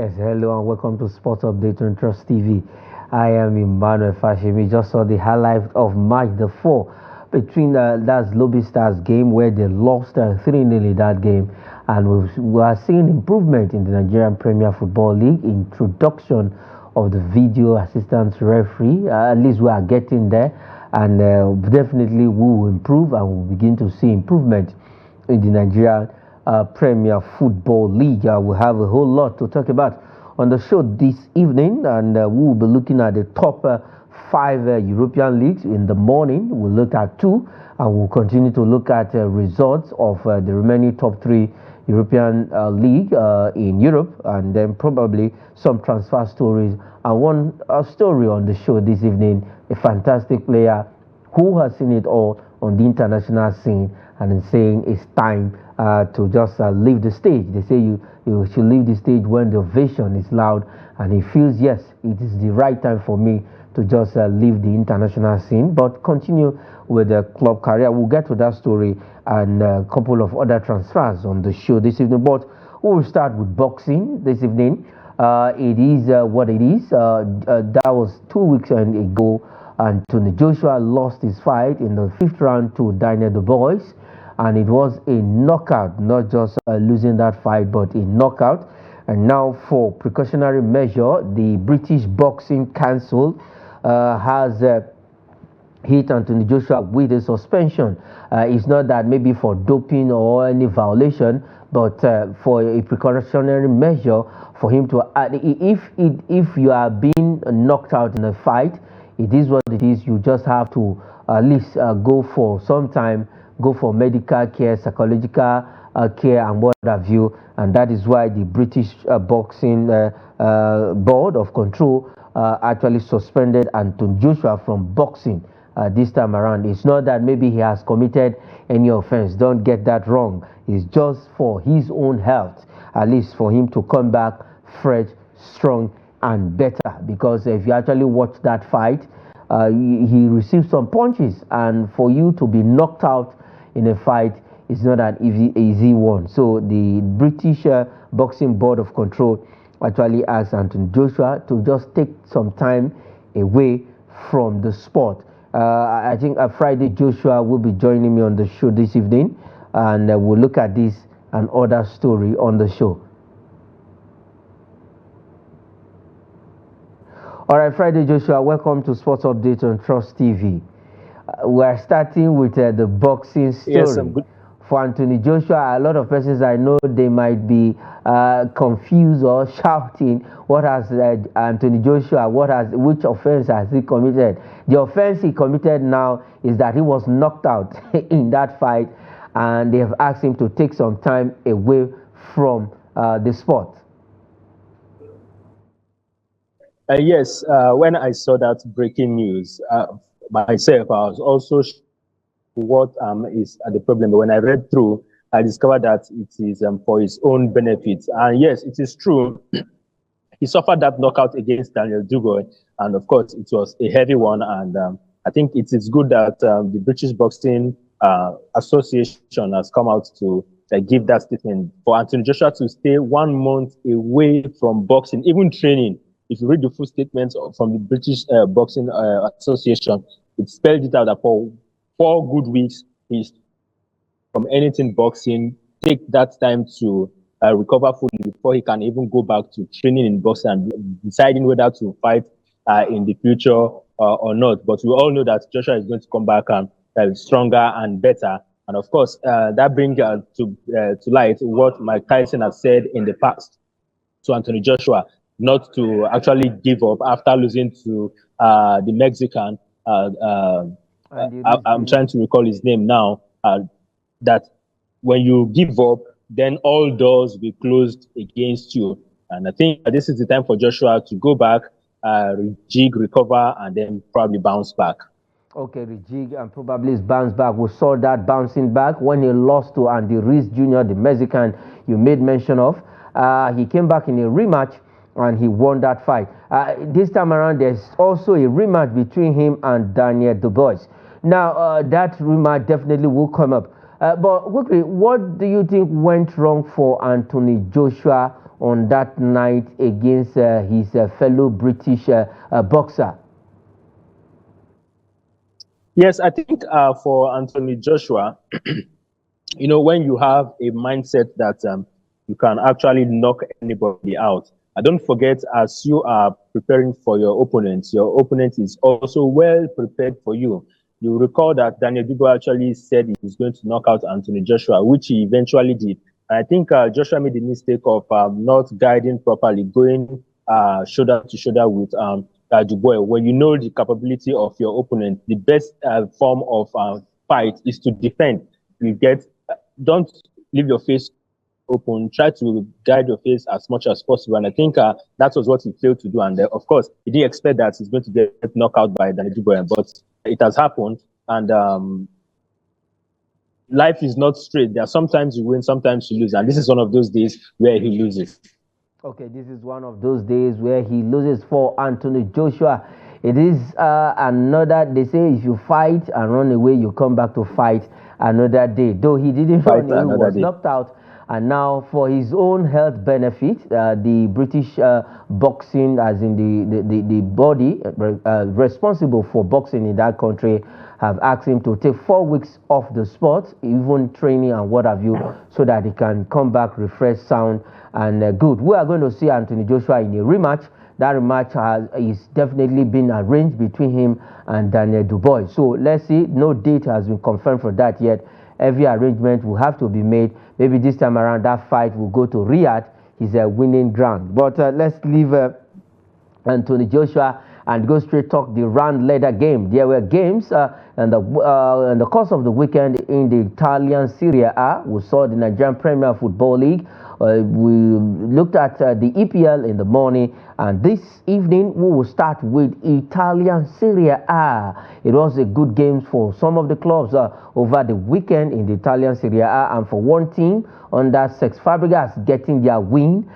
Yes, hello and welcome to Sports Update on Trust TV. I am Emmanuel Fashim. We just saw the highlight of match the 4 between that's Lobby Stars game where they lost 3-0 in that game, and we are seeing improvement in the Nigerian Premier Football League. Introduction of the video assistant referee, at least we are getting there, and definitely we will improve and we'll begin to see improvement in the Nigerian Premier Football League. We'll have a whole lot to talk about on the show this evening, and we will be looking at the top 5 European leagues in the morning. We'll look at 2, and we'll continue to look at results of the remaining top 3 European league in Europe, and then probably some transfer stories. And one story on the show this evening, a fantastic player who has seen it all on the international scene and is saying it's time to just leave the stage. They say you should leave the stage when the ovation is loud, and he feels, yes, it is the right time for me to just leave the international scene but continue with the club career. We'll get to that story and a couple of other transfers on the show this evening, but we will start with boxing this evening. It is what it is. That was 2 weeks ago. Anthony Joshua lost his fight in the 5th round to Daniel Dubois, and it was a knockout, not just losing that fight, but a knockout. And now, for precautionary measure, the British Boxing Council has hit Anthony Joshua with a suspension. It's not that maybe for doping or any violation, but for a precautionary measure for him to, if you are being knocked out in a fight, it is what it is. You just have to at least go for some time, go for medical care, psychological care, and what have you. And that is why the British Boxing Board of Control actually suspended Anthony Joshua from boxing this time around. It's not that maybe he has committed any offense. Don't get that wrong. It's just for his own health, at least for him to come back fresh, strong, and better. Because if you actually watch that fight, he received some punches, and for you to be knocked out in a fight is not an easy one. So the British Boxing Board of Control actually asked Anthony Joshua to just take some time away from the sport. I think Friday Joshua will be joining me on the show this evening, and we'll look at this and other story on the show. All right, Friday Joshua, welcome to Sports Update on Trust TV. We're starting with the boxing story. Yes, I'm good. For Anthony Joshua, a lot of persons I know, they might be confused or shouting, what has Anthony Joshua, which offense has he committed? The offense he committed now is that he was knocked out in that fight, and they have asked him to take some time away from the sport. Yes, when I saw that breaking news, myself, I was also what is the problem. But when I read through, I discovered that it is for his own benefit. And yes, it is true. He suffered that knockout against Daniel Dubois, and of course, it was a heavy one. And I think it is good that the British Boxing Association has come out to give that statement. For Anthony Joshua to stay 1 month away from boxing, even training, if you read the full statement from the British Boxing Association, it spelled it out that for 4 good weeks, he's from anything boxing, take that time to recover fully before he can even go back to training in boxing and deciding whether to fight in the future or not. But we all know that Joshua is going to come back and stronger and better. And of course, that brings to light what Mike Tyson has said in the past to Anthony Joshua, not to actually give up after losing to the Mexican. I'm trying to recall his name now. That when you give up, then all doors will be closed against you. And I think this is the time for Joshua to go back, rejig, recover, and then probably bounce back. Okay, rejig and probably bounce back. We saw that bouncing back when he lost to Andy Ruiz Jr., the Mexican you made mention of. He came back in a rematch and he won that fight. This time around, there's also a rematch between him and Daniel Dubois. Now, that rematch definitely will come up But quickly, what do you think went wrong for Anthony Joshua on that night against his fellow British boxer? Yes, I think for Anthony Joshua, when you have a mindset that you can actually knock anybody out, don't forget, as you are preparing for your opponent is also well prepared for you. You recall that Daniel Dubois actually said he was going to knock out Anthony Joshua, which he eventually did. I think Joshua made the mistake of not guiding properly, going shoulder to shoulder with Dubois. When you know the capability of your opponent, the best form of fight is to defend. You get Don't leave your face open. Try to guide your face as much as possible. And I think that was what he failed to do. And of course, he didn't expect that he's going to get knocked out by Daniel Dubois, but it has happened. And life is not straight. There are sometimes you win, sometimes you lose. And this is one of those days where he loses. Okay, this is one of those days where he loses for Anthony Joshua. It is another, they say if you fight and run away, you come back to fight another day. Though he didn't run away, he was knocked out. And now for his own health benefit, the British boxing, as in the body responsible for boxing in that country, have asked him to take 4 weeks off the sport, even training and what have you, so that he can come back refreshed, sound, and good. We are going to see Anthony Joshua in a rematch. That rematch is definitely been arranged between him and Daniel Dubois. So let's see. No date has been confirmed for that yet. Every arrangement will have to be made. Maybe this time around that fight will go to Riyadh. He's a winning ground. But let's leave Anthony Joshua and go straight talk the round leader game. There were games in the course of the weekend in the Italian Serie A. We saw the Nigerian Premier Football League. We looked at the EPL in the morning, and this evening we will start with Italian Serie A. It was a good game for some of the clubs over the weekend in the Italian Serie A, and for one team under Cesc Fabregas getting their win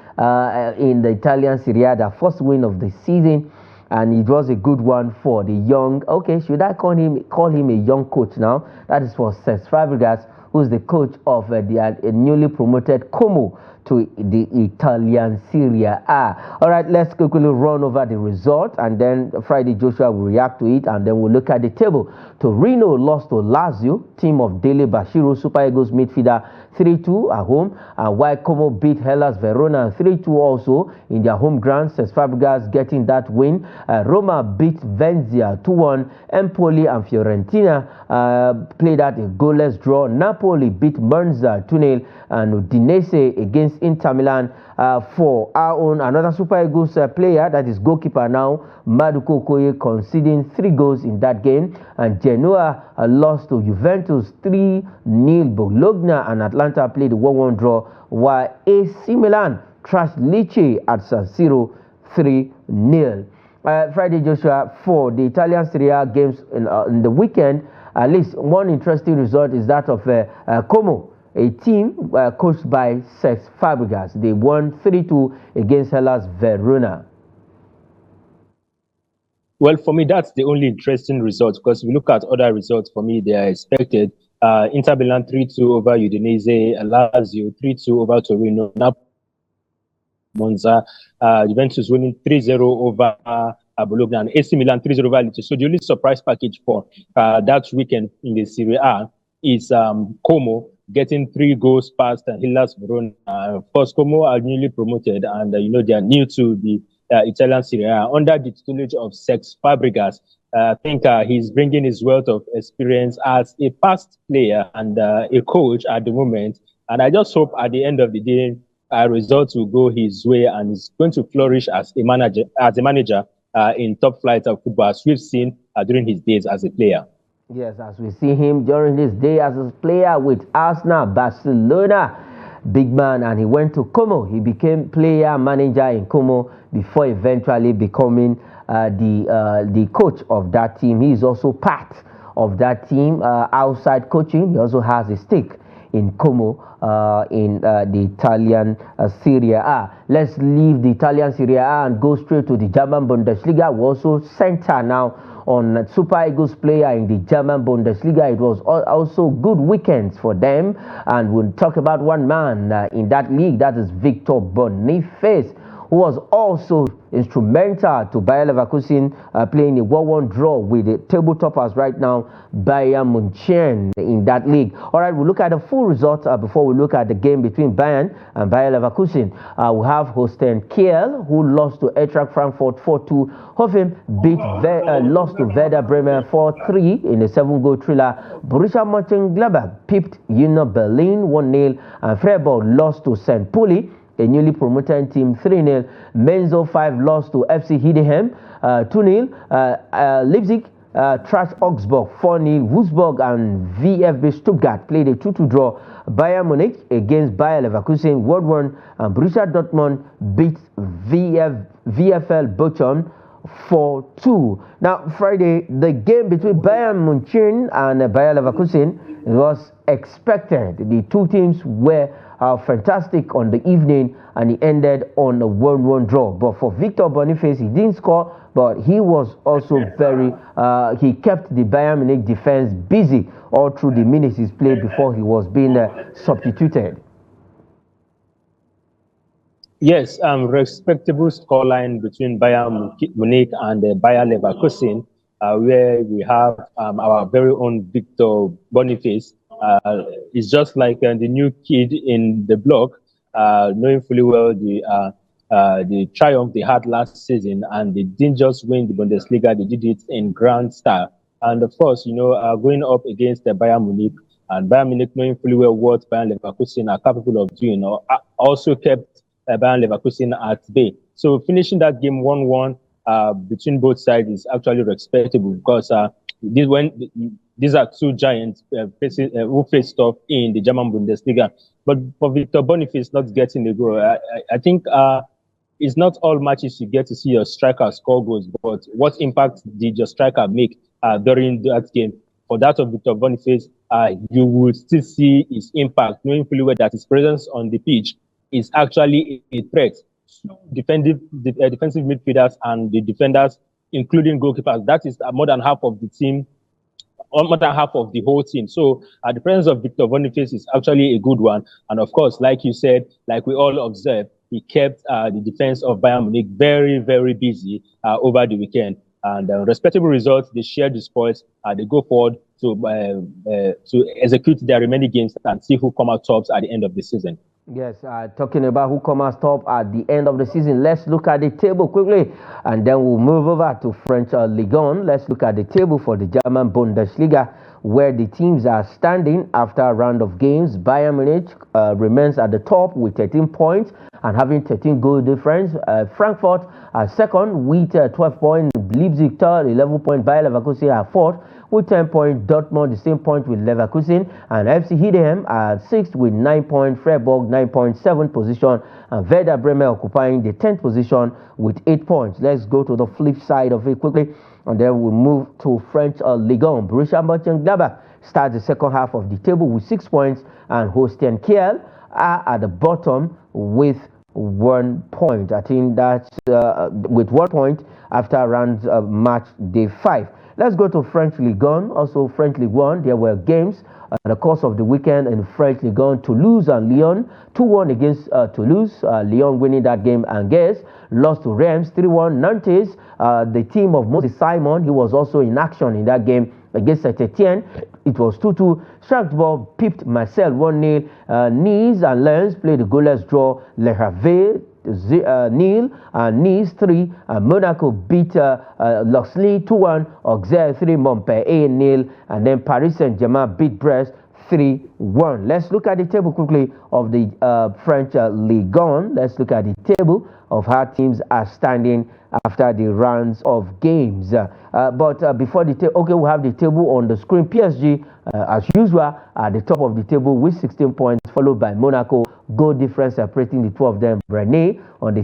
in the Italian Serie A, their first win of the season. And it was a good one for the young, okay, should I call him a young coach now? That is for Cesc Fabregas, who's the coach of the newly promoted Como to the Italian Serie A. All right, let's quickly run over the result, and then Friday Joshua will react to it, and then we'll look at the table. Torino lost to Lazio, team of Dele Bashiru, Super Eagles midfielder, 3-2 at home, and while Como beat Hellas Verona 3-2 also in their home ground. Cesc Fabregas getting that win. Roma beat Venezia 2-1. Empoli and Fiorentina played at a goalless draw. Napoli beat Monza 2-0, and Udinese against Inter Milan. For our own, another Super Eagles player, that is goalkeeper now, Maduko Okoye, conceding 3 goals in that game. And Genoa lost to Juventus 3-0. Bologna and Atlanta played a 1-1 draw, while AC Milan trashed Lecce at San Siro 3-0. Friday Joshua, for the Italian Serie A games in the weekend, at least one interesting result is that of Como, a team coached by Cesc Fabregas. They won 3-2 against Hellas Verona. Well, for me, that's the only interesting result, because if you look at other results, for me, they are expected. Inter Milan 3-2 over Udinese, Lazio 3-2 over Torino, Napoli, Monza, Juventus winning 3-0 over Bologna, and AC Milan 3-0 over Lecce. So the only surprise package for that weekend in the Serie A is Como getting 3 goals past Hellas Verona. Of course, Como are newly promoted, and they are new to the Italian Serie A under the tutelage of Cesc Fabregas. I think he's bringing his wealth of experience as a past player and a coach at the moment. And I just hope at the end of the day, results will go his way, and he's going to flourish as a manager in top flight of football, as we've seen during his days as a player. Yes, as we see him during his day as a player with Arsenal, Barcelona, big man, and he went to Como. He became player manager in Como before eventually becoming the coach of that team. He is also part of that team outside coaching. He also has a stake in Como in the Italian Serie A. Let's leave the Italian Serie A and go straight to the German Bundesliga. We also center now on Super Eagles player in the German Bundesliga. It was also good weekends for them, and we'll talk about one man in that league, that is Victor Boniface, who was also instrumental to Bayer Leverkusen playing a 1-1 draw with the table toppers right now, Bayern Munich, in that league. All right, we'll look at the full results before we look at the game between Bayern and Bayer Leverkusen. We have Holstein Kiel, who lost to Eintracht Frankfurt 4-2. Hoffenheim lost to Werder Bremen 4-3 in a 7-goal thriller. Borussia Mönchengladbach pipped Union Berlin 1-0, and Freiburg lost to St. Pauli, a newly promoted team, 3-0. Mainz 05 lost to FC Heidenheim 2-0. Leipzig trashed Augsburg 4-0. Wolfsburg and VfB Stuttgart played a 2-2 draw. Bayern Munich against Bayer Leverkusen 1-1, and Borussia Dortmund beat VfL Bochum 4-2. Now, Friday, the game between Bayern Munich and Bayer Leverkusen was expected. The two teams were fantastic on the evening, and it ended on a 1-1 draw. But for Victor Boniface, he didn't score, but he was also he kept the Bayern Munich defense busy all through the minutes he's played before he was being substituted. Yes, respectable scoreline between Bayern Munich and Bayer Leverkusen, where we have our very own Victor Boniface. It's just like the new kid in the block, knowing fully well the triumph they had last season, and they didn't just win the Bundesliga, they did it in grand style. And of course, going up against the Bayern Munich, and Bayern Munich, knowing fully well what Bayern Leverkusen are capable of doing, also kept Bayern Leverkusen at bay. So finishing that game 1-1 between both sides is actually respectable, because these are two giants who faced off in the German Bundesliga. But for Victor Boniface not getting the goal, I think it's not all matches you get to see your striker score goals, but what impact did your striker make during that game? For that of Victor Boniface, you will still see his impact, knowing fully well that his presence on the pitch is actually a threat. Defensive midfielders and the defenders, including goalkeepers, that is more than half of the team, or more than half of the whole team. So the presence of Victor Boniface is actually a good one. And of course, like you said, like we all observed, he kept the defense of Bayern Munich very, very busy over the weekend. And respectable results, they share the spoils. They go forward to execute their remaining games and see who come out tops at the end of the season. Yes, talking about who comes top at the end of the season, let's look at the table quickly, and then we'll move over to French Ligue 1. Let's look at the table for the German Bundesliga, where the teams are standing after a round of games. Bayern Munich remains at the top with 13 points and having 13 goal difference. Frankfurt second with 12 points. Leipzig third, 11 points. Bayer Leverkusen are fourth with 10 points. Dortmund the same point with Leverkusen, and FC Heidenheim are sixth with 9 points. Freiburg 9.7 position, and Werder Bremen occupying the 10th position with 8 points. Let's go to the flip side of it quickly, and then we'll move to French Ligue 1. Borussia Mönchengladbach starts the second half of the table with 6 points, and Holstein Kiel are at the bottom with 1 point. I think that's with 1 point after round match day 5. Let's go to French Ligue 1. Also, French Ligue 1, there were games in the course of the weekend in French Ligue 1. Toulouse and Lyon, 2-1 against Toulouse. Lyon winning that game. Angers lost to Reims, 3-1. Nantes, the team of Moses Simon, he was also in action in that game against Saint-Etienne. It was 2-2. Strasbourg pipped Marseille 1-0. Nice and Lens played a goalless draw. Le Havre 0, Nice 3, Monaco beat Luxley 2-1, Auxerre 3, Montpellier 0, and then Paris Saint-Germain beat Brest 3-1. Let's look at the table quickly of the French Ligue 1. Let's look at the table of how teams are standing after the rounds of games. But before the table, okay, we have the table on the screen. PSG, as usual, at the top of the table with 16 points, followed by Monaco. Goal difference separating the two of them. Rennes on the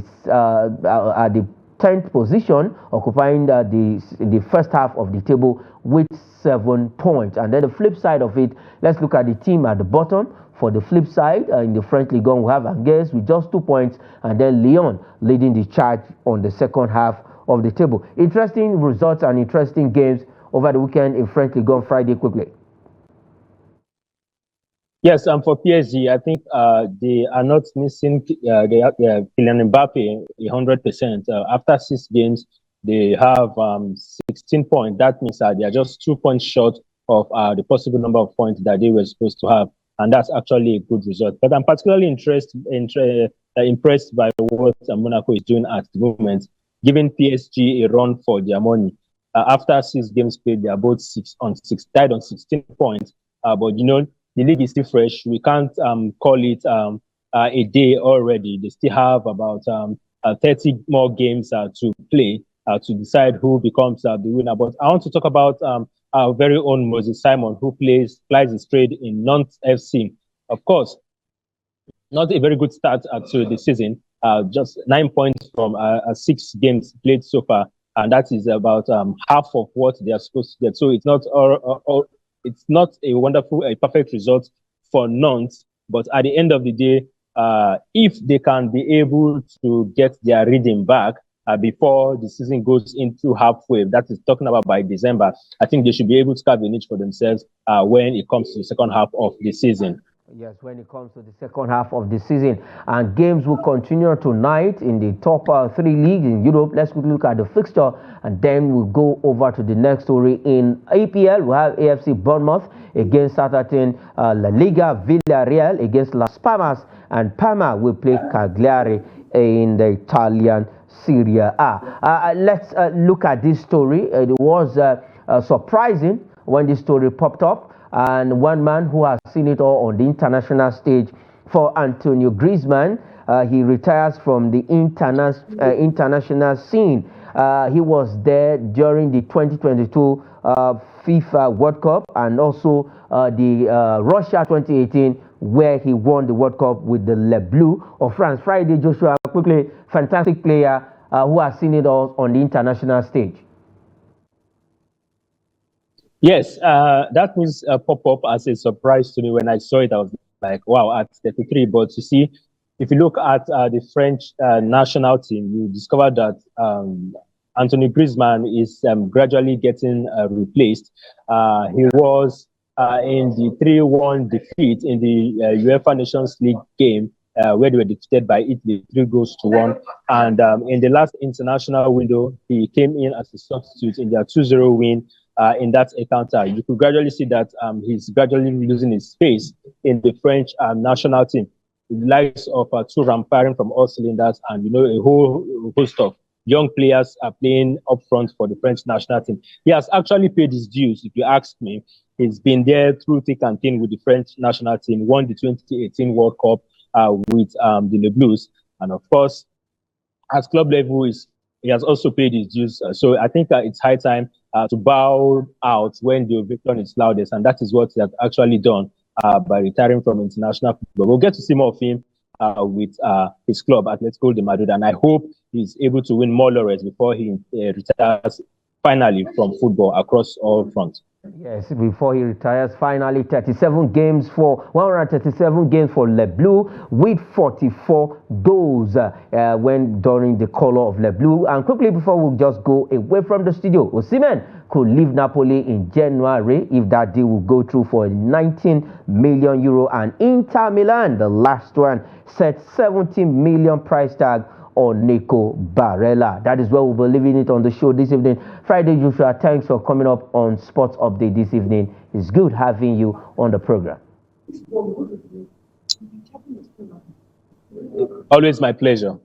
at the 10th position, occupying the first half of the table with 7 points. And then the flip side of it, let's look at the team at the bottom. For the flip side, in the French Ligue 1, we have Angers with just 2 points, and then Lyon leading the charge on the second half of the table. Interesting results and interesting games over the weekend in French Ligue 1. Friday, quickly. Yes, and for PSG, I think they are not missing. They have Kylian Mbappe 100%. After 6 games, they have 16 points. That means they are just 2 points short of the possible number of points that they were supposed to have, and that's actually a good result. But I'm particularly impressed by what Monaco is doing at the moment, giving PSG a run for their money. After 6 games played, they are both tied on 16 points. But the league is still fresh. We can't call it a day already. They still have about 30 more games to play to decide who becomes the winner. But I want to talk about our very own Moses Simon, who plies his trade in Nantes FC. Of course, not a very good start to the season. Just 9 points from 6 games played so far, and that is about half of what they are supposed to get. So it's not it's not a perfect result for Nantes, but at the end of the day, if they can be able to get their rhythm back before the season goes into halfway, that is talking about by December, I think they should be able to carve a niche for themselves when it comes to the second half of the season. Yes, when it comes to the second half of the season. And games will continue tonight in the top 3 leagues in Europe. Let's quickly look at the fixture, and then we'll go over to the next story. In APL, we have AFC Bournemouth against Southampton, La Liga, Villarreal against Las Palmas, and Parma will play Cagliari in the Italian Serie A. Let's look at this story. It was surprising when this story popped up. And one man who has seen it all on the international stage for Antoine Griezmann, he retires from the international scene. He was there during the 2022 FIFA World Cup and also the Russia 2018, where he won the World Cup with the Les Bleus of France. Friday, Joshua, quickly, fantastic player who has seen it all on the international stage. Yes, that was pop up as a surprise to me when I saw it. I was like, wow, at 33. But you see, if you look at the French national team, you discover that Antoine Griezmann is gradually getting replaced. He was in the 3-1 defeat in the UEFA Nations League game, where they were defeated by Italy 3-1. And in the last international window, he came in as a substitute in their 2-0 win. In that encounter, you could gradually see that he's gradually losing his space in the French national team. The likes of Thuram firing from all cylinders, and a whole host of young players are playing up front for the French national team. He has actually paid his dues, if you ask me. He's been there through thick and thin with the French national team, won the 2018 World Cup with the Les Bleus, and of course, at club level, he has also paid his dues. So I think it's high time to bow out when the ovation is loudest, and that is what he has actually done by retiring from international football. We'll get to see more of him with his club, Atletico de Madrid, and I hope he's able to win more laurels before he retires finally from football across all fronts. Yes, before he retires, finally 137 games for Les Bleus with 44 goals when during the color of Les Bleus. And quickly before we just go away from the studio, Osimhen could leave Napoli in January if that deal will go through for 19 million euro, and Inter Milan, the last one, set 17 million price tag on Nico Barella. That is where we'll be leaving it on the show this evening. Friday, Joshua, thanks for coming up on Sports Update this evening. It's good having you on the program. Always my pleasure.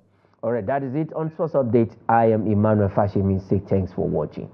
All right, that is it on Sports Update. I am Emmanuel Fashemi. Thanks for watching.